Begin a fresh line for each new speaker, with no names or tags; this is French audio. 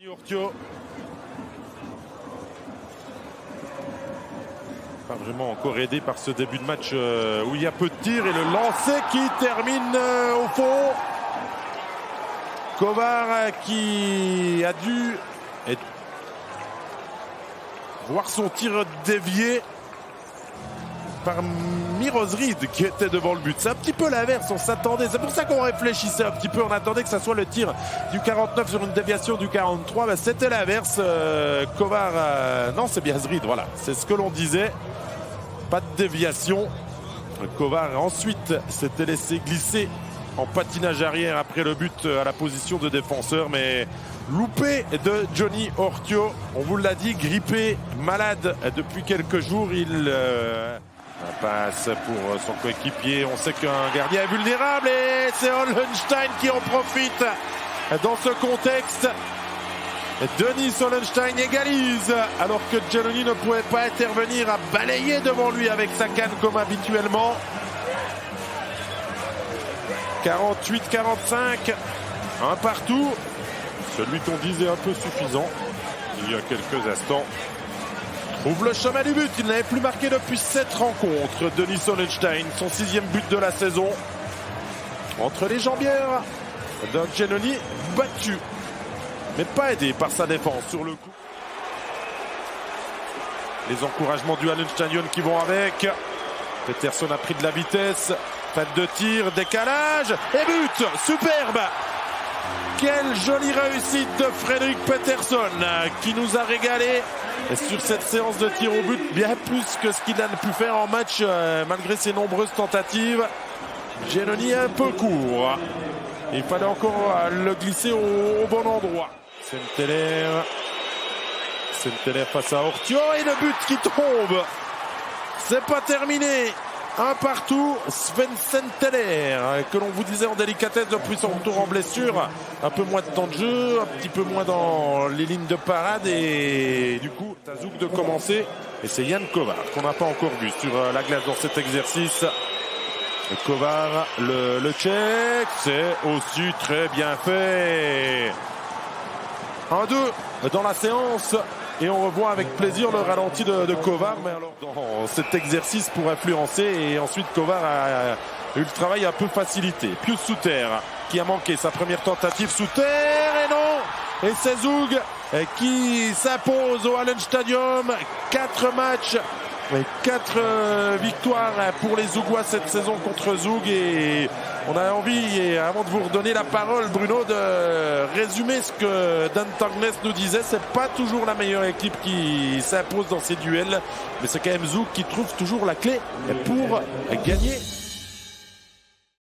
Ortio. Pas vraiment encore aidé par ce début de match où il y a peu de tirs et le lancer qui termine au fond. Kovar qui a dû voir son tir dévié par Mirozrid qui était devant le but. C'est un petit peu l'inverse, on s'attendait. C'est pour ça qu'on réfléchissait un petit peu. On attendait que ça soit le tir du 49 sur une déviation du 43. Ben, c'était l'inverse. Kovar, non, c'est bien Zrid, voilà. C'est ce que l'on disait. Pas de déviation. Kovar ensuite s'était laissé glisser en patinage arrière après le but à la position de défenseur, mais loupé de Johnny Ortio. On vous l'a dit, grippé, malade depuis quelques jours. Il passe pour son coéquipier. On sait qu'un gardien est vulnérable et c'est Hollenstein qui en profite dans ce contexte. Denis Hollenstein égalise alors que Giannoni ne pouvait pas intervenir, à balayer devant lui avec sa canne comme habituellement. 48-45, un partout. Celui qu'on disait un peu suffisant il y a quelques instants trouve le chemin du but. Il n'avait plus marqué depuis 7 rencontres. Denis Hollenstein, son 6e but de la saison. Entre les jambières d'un Giannoni battu, mais pas aidé par sa défense sur le coup. Les encouragements du Hollensteinion qui vont avec. Peterson a pris de la vitesse. Fête de tir, décalage et but. Superbe. Quelle jolie réussite de Fredrik Peterson qui nous a régalé sur cette séance de tir au but, bien plus que ce qu'il a pu faire en match malgré ses nombreuses tentatives. Giannoni un peu court. Il fallait encore le glisser au bon endroit. Senteler face à Ortio et le but qui tombe. C'est pas terminé. Un partout, Sven Senteler, que l'on vous disait en délicatesse depuis son retour en blessure. Un peu moins de temps de jeu, un petit peu moins dans les lignes de parade et du coup, Tazouk de commencer. Et c'est Jan Kovar qu'on n'a pas encore vu sur la glace dans cet exercice. Kovar, le check, c'est aussi très bien fait. 1-2 dans la séance. Et on revoit avec plaisir le ralenti de Kovar. Mais alors, dans cet exercice pour influencer. Et ensuite, Kovar a eu le travail un peu facilité. Pius Suter qui a manqué sa première tentative. Suter et non. Et c'est Zug qui s'impose au Hallenstadium. 4 matchs. 4 victoires pour les Zougois cette saison contre Zug. Et on a envie, et avant de vous redonner la parole, Bruno, de résumer ce que Dan Tangnes nous disait. C'est pas toujours la meilleure équipe qui s'impose dans ces duels, mais c'est quand même Zug qui trouve toujours la clé pour gagner